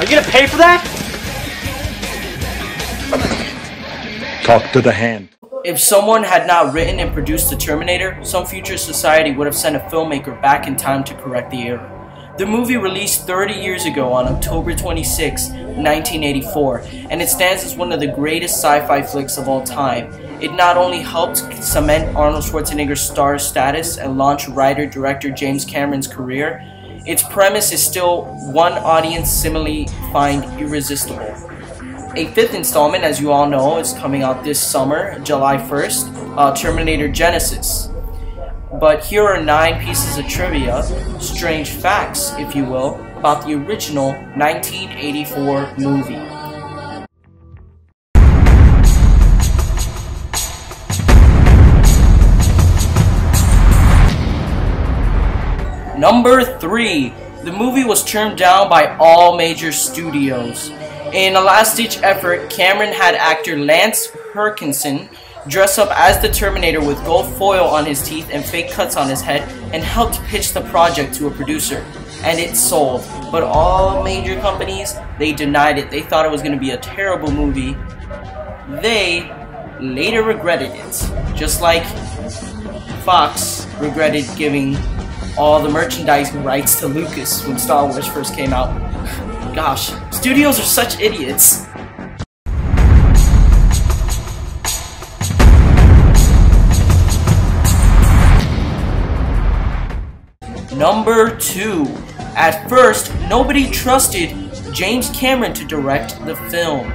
Are you gonna pay for that? Talk to the hand. If someone had not written and produced the Terminator, some future society would have sent a filmmaker back in time to correct the error. The movie released 30 years ago on October 26, 1984, and it stands as one of the greatest sci-fi flicks of all time. It not only helped cement Arnold Schwarzenegger's star status and launch writer-director James Cameron's career, its premise is still one audience similarly find irresistible. A fifth installment, as you all know, is coming out this summer, July 1st, Terminator Genesis. But here are 9 pieces of trivia, strange facts, if you will, about the original 1984 movie. Number 3. The movie was turned down by all major studios. In a last-ditch effort, Cameron had actor Lance Henriksen dress up as the Terminator with gold foil on his teeth and fake cuts on his head and helped pitch the project to a producer. And it sold. But all major companies, they denied it. They thought it was going to be a terrible movie. They later regretted it. Just like Fox regretted giving all the merchandising rights to Lucas when Star Wars first came out. Gosh, studios are such idiots. Number 2. At first, nobody trusted James Cameron to direct the film.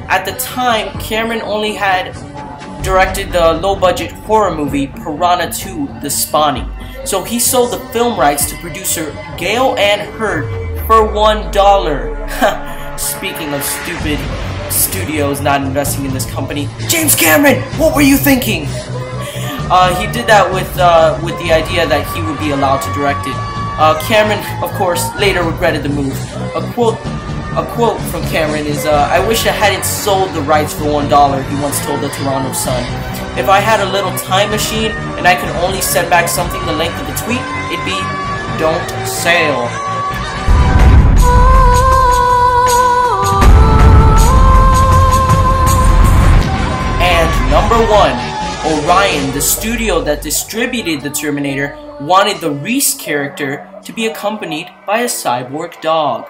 At the time, Cameron only had directed the low-budget horror movie Piranha 2: The Spawning. So he sold the film rights to producer Gail Ann Hurd for $1. Speaking of stupid studios not investing in this company, James Cameron, what were you thinking? He did that with the idea that he would be allowed to direct it. Cameron, of course, later regretted the move. A quote from Cameron is, "I wish I hadn't sold the rights for $1, he once told the Toronto Sun. If I had a little time machine and I could only send back something the length of a tweet, it'd be, don't sail." And number 1, Orion, the studio that distributed the Terminator, wanted the Reese character to be accompanied by a cyborg dog.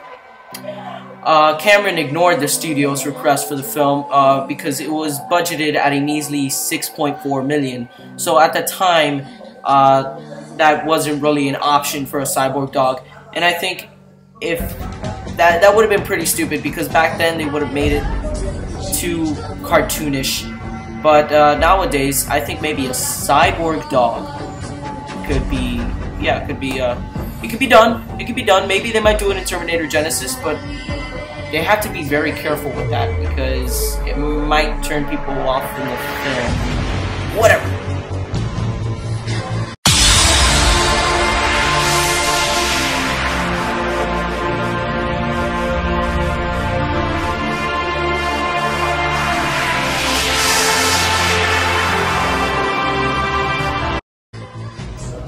Cameron ignored the studio's request for the film because it was budgeted at a measly $6.4 million. So at the time, that wasn't really an option for a cyborg dog. And I think if that would have been pretty stupid, because back then they would have made it too cartoonish. But nowadays, I think maybe a cyborg dog could be, yeah, it could be done. It could be done. Maybe they might do it in Terminator Genesis, but they have to be very careful with that because it might turn people off from the film. Whatever.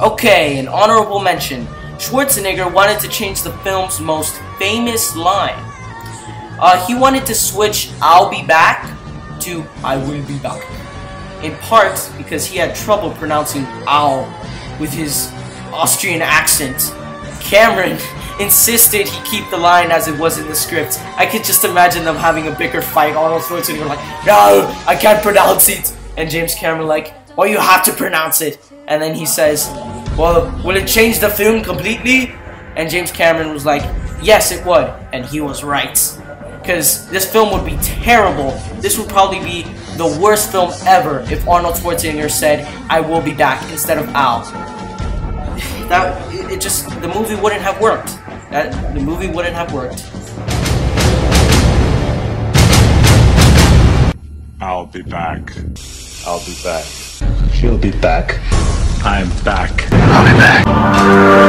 Okay, an honorable mention. Schwarzenegger wanted to change the film's most famous line. He wanted to switch "I'll be back" to "I will be back." In part because he had trouble pronouncing "ow" with his Austrian accent. Cameron insisted he keep the line as it was in the script. I could just imagine them having a bigger fight. Arnold Schwarzenegger like, "No, I can't pronounce it," and James Cameron like, "Well, you have to pronounce it." And then he says, "Well, will it change the film completely?" And James Cameron was like, "Yes, it would." And he was right. Because this film would be terrible. This would probably be the worst film ever if Arnold Schwarzenegger said, "I will be back" instead of "Ow." The movie wouldn't have worked. The movie wouldn't have worked. I'll be back. I'll be back. She'll be back. I'm back. I'll be back.